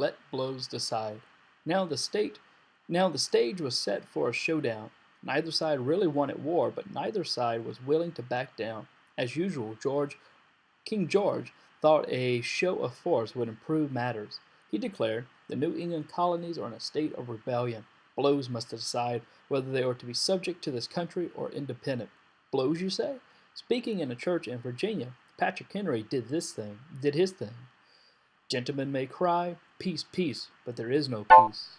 let blows decide. Now the state now the stage was set for a showdown. Neither side really wanted war, but neither side was willing to back down. As usual, King George thought a show of force would improve matters. He declared the New England colonies are in a state of rebellion. Blows must decide whether they are to be subject to this country or independent. Blows, you say? Speaking in a church in Virginia, Patrick Henry did his thing. Gentlemen may cry, peace, peace, but there is no peace.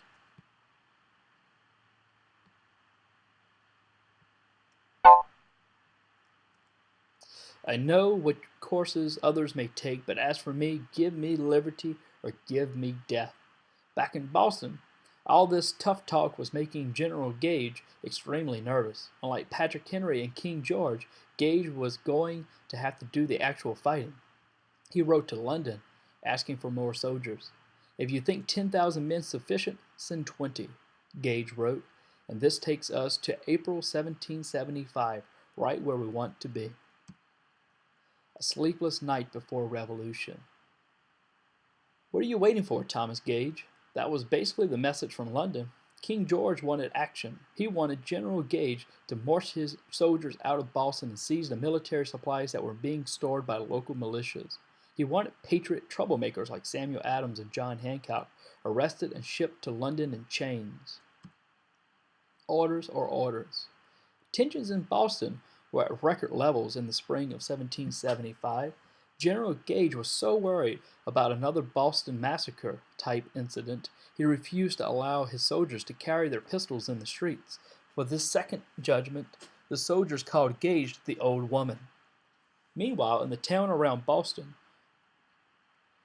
I know what courses others may take, but as for me, give me liberty or give me death. Back in Boston, all this tough talk was making General Gage extremely nervous. Unlike Patrick Henry and King George, Gage was going to have to do the actual fighting. He wrote to London, asking for more soldiers. If you think 10,000 men sufficient, send 20, Gage wrote, and this takes us to April 1775, right where we want to be. A sleepless night before revolution. What are you waiting for, Thomas Gage? That was basically the message from London. King George wanted action. He wanted General Gage to march his soldiers out of Boston and seize the military supplies that were being stored by local militias. He wanted patriot troublemakers like Samuel Adams and John Hancock arrested and shipped to London in chains. Orders are orders. Tensions in Boston were at record levels in the spring of 1775. General Gage was so worried about another Boston massacre type incident, he refused to allow his soldiers to carry their pistols in the streets. For this second judgment, the soldiers called Gage the Old Woman. Meanwhile, in the town around Boston,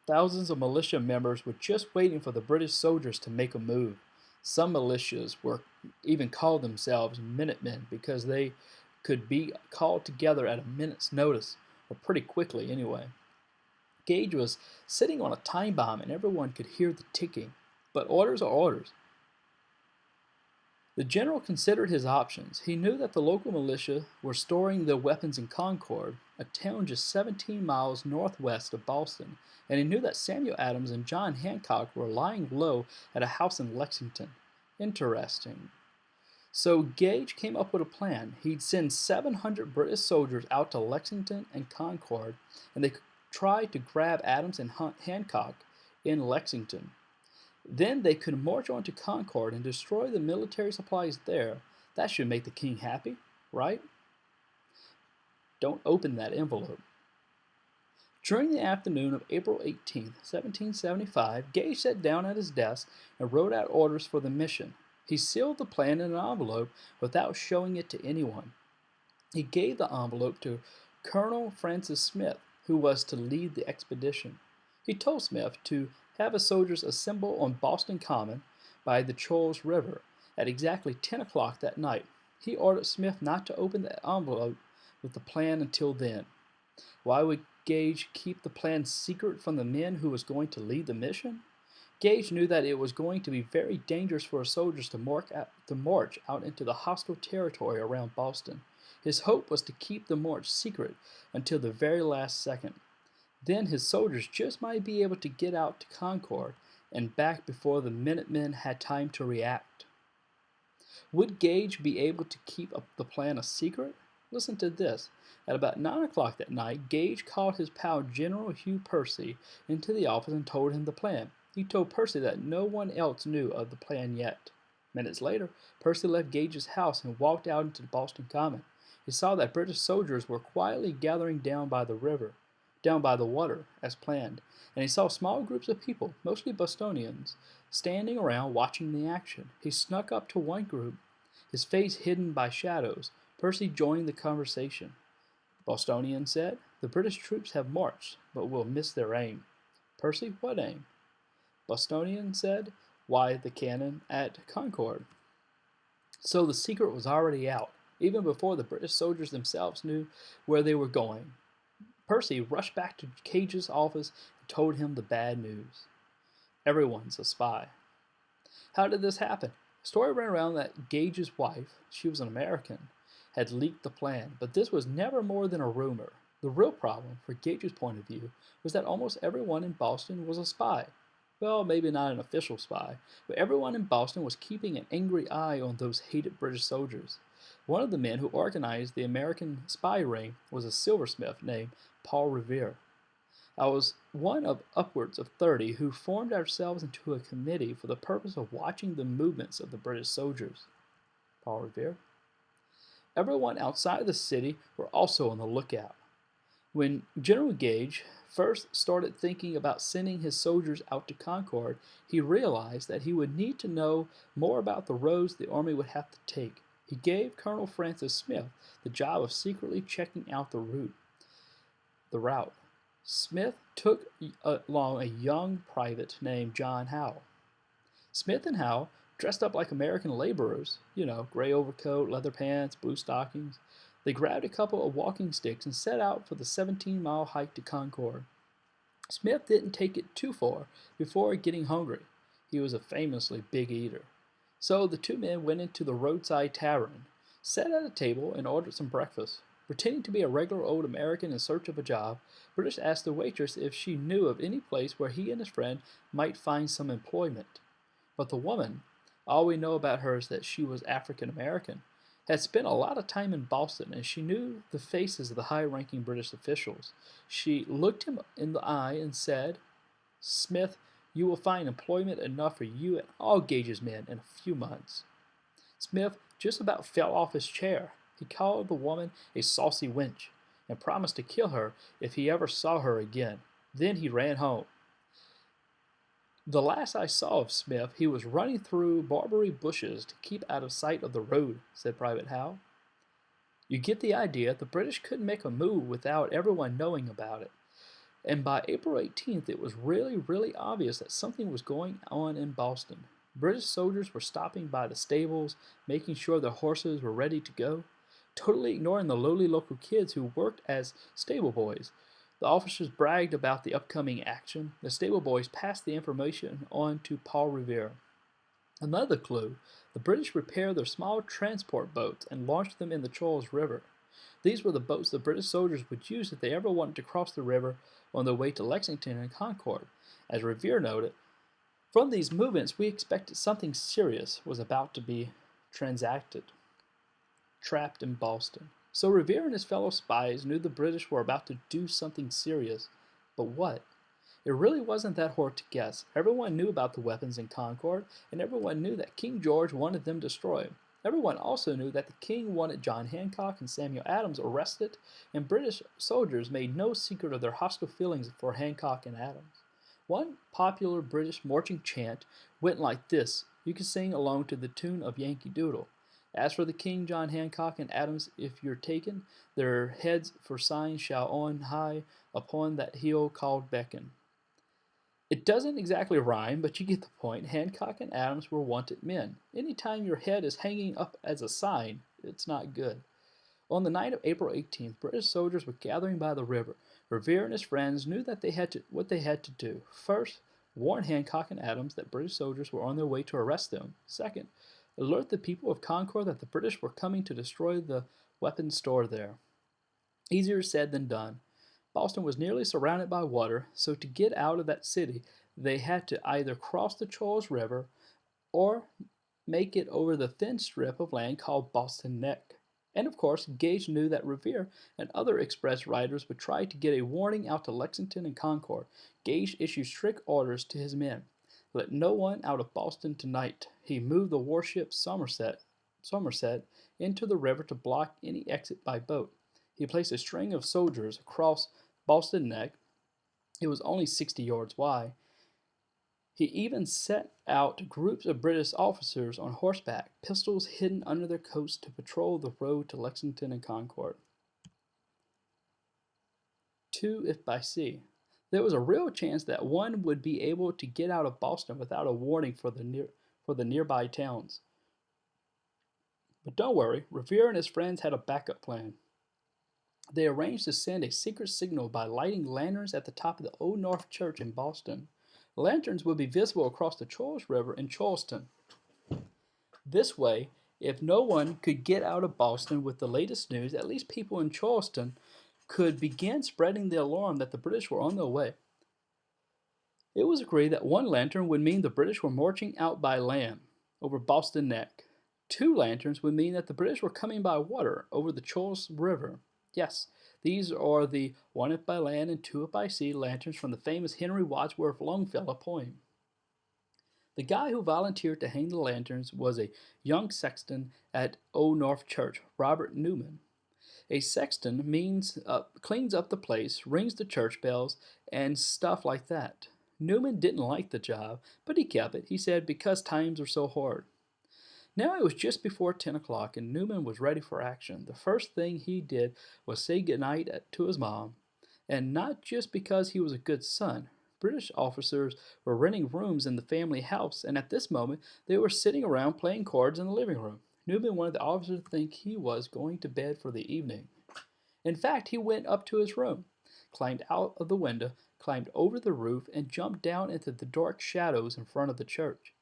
thousands of militia members were just waiting for the British soldiers to make a move. Some militias were even called themselves Minutemen because they could be called together at a minute's notice, or pretty quickly anyway. Gage was sitting on a time bomb and everyone could hear the ticking. But orders are orders. The general considered his options. He knew that the local militia were storing their weapons in Concord, a town just 17 miles northwest of Boston, and he knew that Samuel Adams and John Hancock were lying low at a house in Lexington. Interesting. So Gage came up with a plan. He'd send 700 British soldiers out to Lexington and Concord, and they could try to grab Adams and Hancock in Lexington. Then they could march on to Concord and destroy the military supplies there. That should make the king happy, right? Don't open that envelope. During the afternoon of April 18, 1775, Gage sat down at his desk and wrote out orders for the mission. He sealed the plan in an envelope without showing it to anyone. He gave the envelope to Colonel Francis Smith, who was to lead the expedition. He told Smith to have his soldiers assemble on Boston Common by the Charles River at exactly 10 o'clock that night. He ordered Smith not to open the envelope with the plan until then. Why would Gage keep the plan secret from the men who was going to lead the mission? Gage knew that it was going to be very dangerous for his soldiers to march out into the hostile territory around Boston. His hope was to keep the march secret until the very last second. Then his soldiers just might be able to get out to Concord and back before the Minutemen had time to react. Would Gage be able to keep the plan a secret? Listen to this. At about 9 o'clock that night, Gage called his pal General Hugh Percy into the office and told him the plan. He told Percy that no one else knew of the plan yet. Minutes later, Percy left Gage's house and walked out into the Boston Common. He saw that British soldiers were quietly gathering down by the water, as planned, and he saw small groups of people, mostly Bostonians, standing around watching the action. He snuck up to one group, his face hidden by shadows. Percy joined the conversation. Bostonian said, "The British troops have marched, but will miss their aim." Percy, "What aim?" Bostonian said, "Why, the cannon at Concord." So the secret was already out, even before the British soldiers themselves knew where they were going. Percy rushed back to Gage's office and told him the bad news. Everyone's a spy. How did this happen? A story ran around that Gage's wife, she was an American, had leaked the plan, but this was never more than a rumor. The real problem, from Gage's point of view, was that almost everyone in Boston was a spy. Well, maybe not an official spy, but everyone in Boston was keeping an angry eye on those hated British soldiers. One of the men who organized the American spy ring was a silversmith named Paul Revere. I was one of upwards of 30 who formed ourselves into a committee for the purpose of watching the movements of the British soldiers. Paul Revere. Everyone outside the city were also on the lookout. When General Gage first started thinking about sending his soldiers out to Concord, he realized that he would need to know more about the roads the army would have to take. He gave Colonel Francis Smith the job of secretly checking out the route. Smith took along a young private named John Howe. Smith and Howe dressed up like American laborers, gray overcoat, leather pants, blue stockings. They grabbed a couple of walking sticks and set out for the 17-mile hike to Concord. Smith didn't take it too far before getting hungry. He was a famously big eater. So the two men went into the roadside tavern, sat at a table, and ordered some breakfast. Pretending to be a regular old American in search of a job, British asked the waitress if she knew of any place where he and his friend might find some employment. But the woman, all we know about her is that she was African American, had spent a lot of time in Boston, and she knew the faces of the high-ranking British officials. She looked him in the eye and said, "Smith, you will find employment enough for you and all Gage's men in a few months." Smith just about fell off his chair. He called the woman a saucy wench and promised to kill her if he ever saw her again. Then he ran home. The last I saw of Smith, he was running through barberry bushes to keep out of sight of the road, said Private Howe. You get the idea. The British couldn't make a move without everyone knowing about it. And by April 18th, it was really obvious that something was going on in Boston. British soldiers were stopping by the stables, making sure their horses were ready to go, totally ignoring the lowly local kids who worked as stable boys. The officers bragged about the upcoming action. The stable boys passed the information on to Paul Revere. Another clue: the British repaired their small transport boats and launched them in the Charles River. These were the boats the British soldiers would use if they ever wanted to cross the river on their way to Lexington and Concord. As Revere noted, from these movements we expected something serious was about to be transacted. Trapped in Boston. So Revere and his fellow spies knew the British were about to do something serious. But what? It really wasn't that hard to guess. Everyone knew about the weapons in Concord, and everyone knew that King George wanted them destroyed. Everyone also knew that the king wanted John Hancock and Samuel Adams arrested, and British soldiers made no secret of their hostile feelings for Hancock and Adams. One popular British marching chant went like this. You can sing along to the tune of Yankee Doodle. As for the king, John Hancock and Adams, if you're taken, their heads for signs shall on high upon that hill called Beacon. It doesn't exactly rhyme, but you get the point. Hancock and Adams were wanted men. Anytime your head is hanging up as a sign, it's not good. On the night of April 18th, British soldiers were gathering by the river. Revere and his friends knew that what they had to do. First, warn Hancock and Adams that British soldiers were on their way to arrest them. Second, alert the people of Concord that the British were coming to destroy the weapons stored there. Easier said than done. Boston was nearly surrounded by water, so to get out of that city, they had to either cross the Charles River or make it over the thin strip of land called Boston Neck. And of course, Gage knew that Revere and other express riders would try to get a warning out to Lexington and Concord. Gage issued strict orders to his men. Let no one out of Boston tonight. He moved the warship Somerset into the river to block any exit by boat. He placed a string of soldiers across Boston Neck. It was only 60 yards wide. He even sent out groups of British officers on horseback, pistols hidden under their coats, to patrol the road to Lexington and Concord. 2. If by sea. There was a real chance that one would be able to get out of Boston without a warning for the nearby towns. But don't worry, Revere and his friends had a backup plan. They arranged to send a secret signal by lighting lanterns at the top of the Old North Church in Boston. The lanterns would be visible across the Charles River in Charleston. This way, if no one could get out of Boston with the latest news, at least people in Charleston could begin spreading the alarm that the British were on their way. It was agreed that one lantern would mean the British were marching out by land over Boston Neck. Two lanterns would mean that the British were coming by water over the Charles River. Yes, these are the one if by land and two if by sea lanterns from the famous Henry Wadsworth Longfellow poem. The guy who volunteered to hang the lanterns was a young sexton at Old North Church, Robert Newman. A sexton means cleans up the place, rings the church bells, and stuff like that. Newman didn't like the job, but he kept it, he said, because times are so hard. Now it was just before 10 o'clock, and Newman was ready for action. The first thing he did was say goodnight to his mom, and not just because he was a good son. British officers were renting rooms in the family house, and at this moment they were sitting around playing cards in the living room. Newman wanted the officers to think he was going to bed for the evening. In fact, he went up to his room, climbed out of the window, climbed over the roof, and jumped down into the dark shadows in front of the church.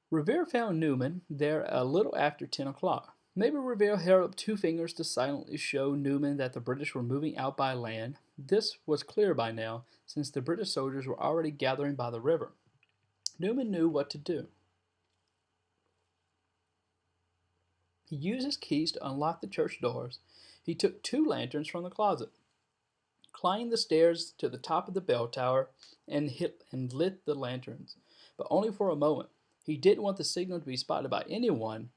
Revere found Newman there a little after 10 o'clock. Maybe Revere held up two fingers to silently show Newman that the British were moving out by land. This was clear by now, since the British soldiers were already gathering by the river. Newman knew what to do. He used his keys to unlock the church doors. He took two lanterns from the closet, climbed the stairs to the top of the bell tower, and lit the lanterns, but only for a moment. He didn't want the signal to be spotted by anyone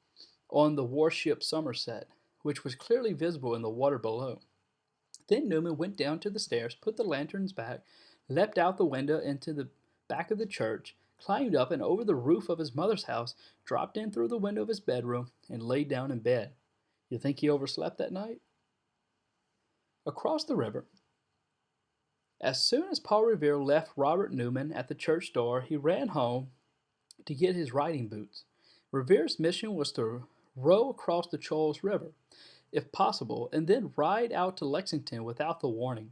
on the warship Somerset, which was clearly visible in the water below. Then Newman went down to the stairs, put the lanterns back, leapt out the window into the back of the church, climbed up and over the roof of his mother's house, dropped in through the window of his bedroom, and lay down in bed. You think he overslept that night? Across the river, as soon as Paul Revere left Robert Newman at the church door, he ran home to get his riding boots. Revere's mission was to row across the Charles River, if possible, and then ride out to Lexington without the warning.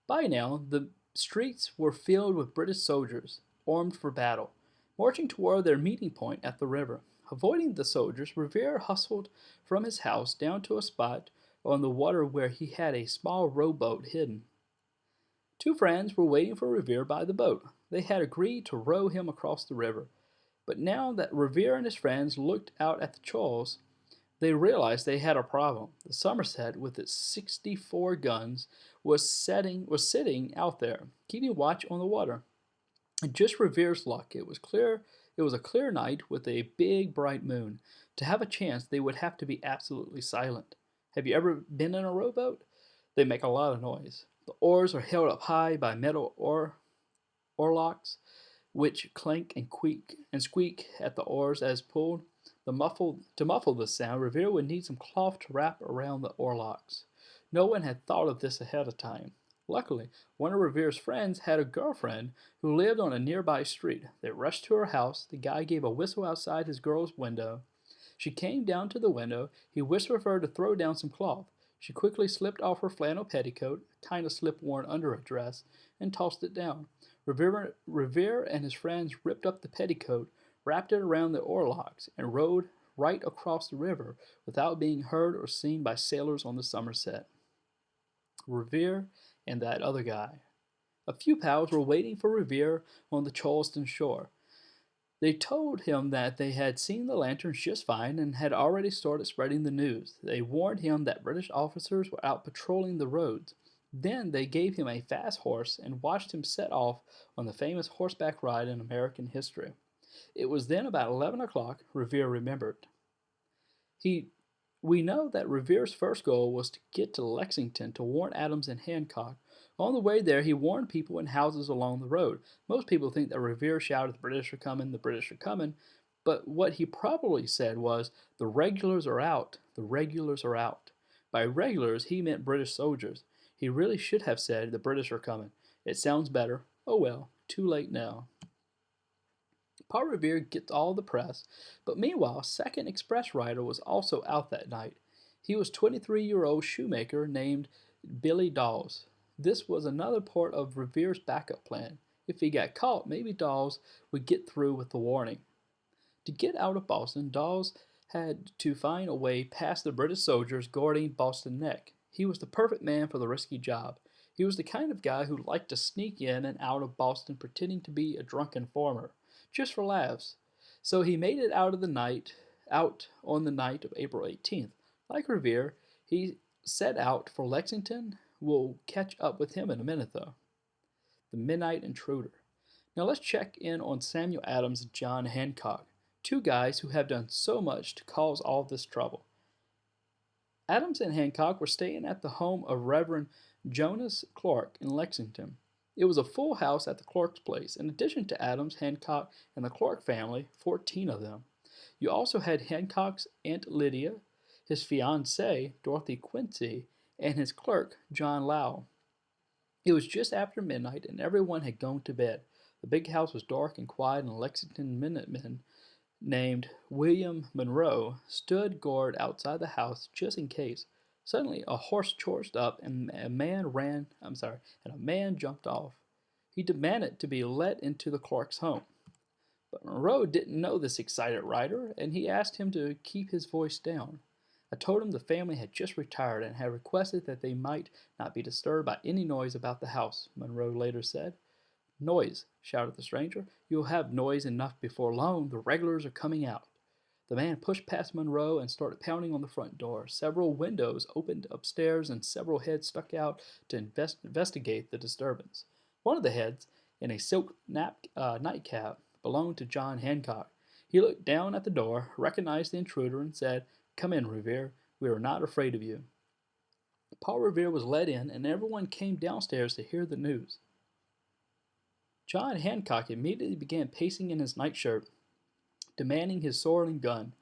By now, the streets were filled with British soldiers, armed for battle, marching toward their meeting point at the river. Avoiding the soldiers, Revere hustled from his house down to a spot on the water where he had a small rowboat hidden. Two friends were waiting for Revere by the boat. They had agreed to row him across the river. But now that Revere and his friends looked out at the Charles, they realized they had a problem. The Somerset, with its 64 guns, was sitting out there, keeping watch on the water. And just Revere's luck, it was a clear night with a big bright moon. To have a chance, they would have to be absolutely silent. Have you ever been in a rowboat? They make a lot of noise. The oars are held up high by metal oarlocks, which clank and squeak at the oars as pulled. To muffle the sound, Revere would need some cloth to wrap around the oarlocks. No one had thought of this ahead of time. Luckily, one of Revere's friends had a girlfriend who lived on a nearby street. They rushed to her house. The guy gave a whistle outside his girl's window. She came down to the window. He whispered for her to throw down some cloth. She quickly slipped off her flannel petticoat, kind of slip worn under a dress, and tossed it down. Revere and his friends ripped up the petticoat, wrapped it around the oarlocks, and rowed right across the river without being heard or seen by sailors on the Somerset. Revere and that other guy. A few pals were waiting for Revere on the Charleston shore. They told him that they had seen the lanterns just fine and had already started spreading the news. They warned him that British officers were out patrolling the roads. Then they gave him a fast horse and watched him set off on the famous horseback ride in American history. It was then about 11 o'clock, Revere remembered. We know that Revere's first goal was to get to Lexington to warn Adams and Hancock. On the way there, he warned people in houses along the road. Most people think that Revere shouted, "The British are coming, the British are coming," but what he probably said was, "The regulars are out, the regulars are out." By regulars, he meant British soldiers. He really should have said, "The British are coming." It sounds better. Oh well, too late now. Paul Revere gets all the press, but meanwhile, second express rider was also out that night. He was 23-year-old shoemaker named Billy Dawes. This was another part of Revere's backup plan. If he got caught, maybe Dawes would get through with the warning. To get out of Boston, Dawes had to find a way past the British soldiers guarding Boston Neck. He was the perfect man for the risky job. He was the kind of guy who liked to sneak in and out of Boston pretending to be a drunken farmer, just for laughs. So he made it out on the night of April 18th. Like Revere, he set out for Lexington. We'll catch up with him in a minute, though. The Midnight Intruder. Now let's check in on Samuel Adams and John Hancock, two guys who have done so much to cause all this trouble. Adams and Hancock were staying at the home of Reverend Jonas Clark in Lexington. It was a full house at the Clark's place. In addition to Adams, Hancock, and the Clark family, 14 of them. You also had Hancock's Aunt Lydia, his fiancée, Dorothy Quincy, and his clerk, John Lowe. It was just after midnight, and everyone had gone to bed. The big house was dark and quiet, and Lexington Minutemen named William Monroe stood guard outside the house just in case. Suddenly, a horse charged up, and a man jumped off. He demanded to be let into the Clark's home. But Monroe didn't know this excited rider, and he asked him to keep his voice down. I told him the family had just retired and had requested that they might not be disturbed by any noise about the house, Monroe later said. Noise, shouted the stranger. You'll have noise enough before long. The regulars are coming out. The man pushed past Monroe and started pounding on the front door. Several windows opened upstairs and several heads stuck out to investigate the disturbance. One of the heads, in a silk nightcap, belonged to John Hancock. He looked down at the door, recognized the intruder, and said, Come in, Revere. We are not afraid of you. Paul Revere was let in, and everyone came downstairs to hear the news. John Hancock immediately began pacing in his nightshirt, demanding his sword and gun,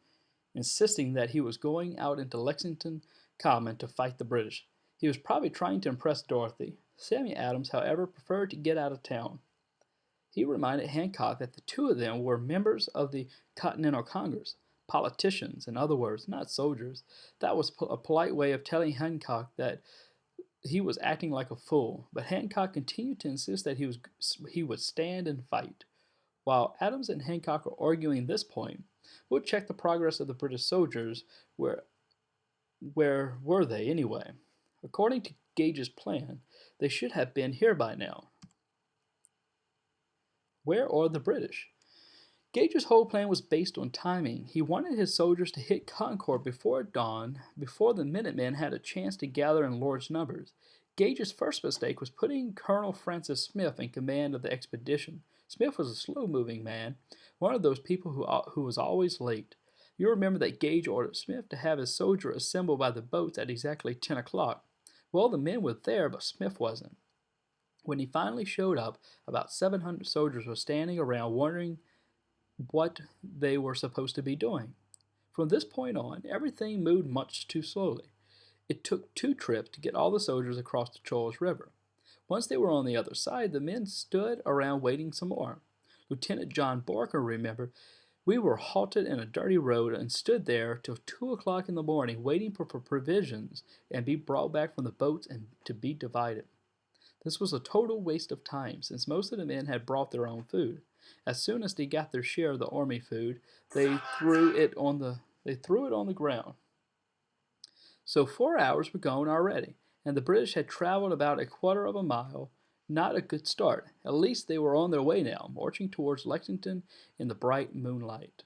insisting that he was going out into Lexington Common to fight the British. He was probably trying to impress Dorothy. Samuel Adams, however, preferred to get out of town. He reminded Hancock that the two of them were members of the Continental Congress, politicians, in other words, not soldiers. That was a polite way of telling Hancock that he was acting like a fool, but Hancock continued to insist that he would stand and fight. While Adams and Hancock were arguing this point, we'll check the progress of the British soldiers. Where were they anyway? According to Gage's plan, they should have been here by now. Where are the British? Gage's whole plan was based on timing. He wanted his soldiers to hit Concord before dawn, before the Minutemen had a chance to gather in large numbers. Gage's first mistake was putting Colonel Francis Smith in command of the expedition. Smith was a slow-moving man, one of those people who was always late. You remember that Gage ordered Smith to have his soldiers assembled by the boats at exactly 10 o'clock. Well, the men were there, but Smith wasn't. When he finally showed up, about 700 soldiers were standing around wondering what they were supposed to be doing. From this point on, everything moved much too slowly. It took 2 trips to get all the soldiers across the Charles River. Once they were on the other side, the men stood around waiting some more. Lieutenant John Barker remembered, We were halted in a dirty road and stood there till 2 o'clock in the morning waiting for provisions and be brought back from the boats and to be divided. This was a total waste of time, since most of the men had brought their own food. As soon as they got their share of the army food, they threw it on the ground. So 4 hours were gone already, and the British had traveled about a quarter of a mile. Not a good start. At least they were on their way now, marching towards Lexington in the bright moonlight.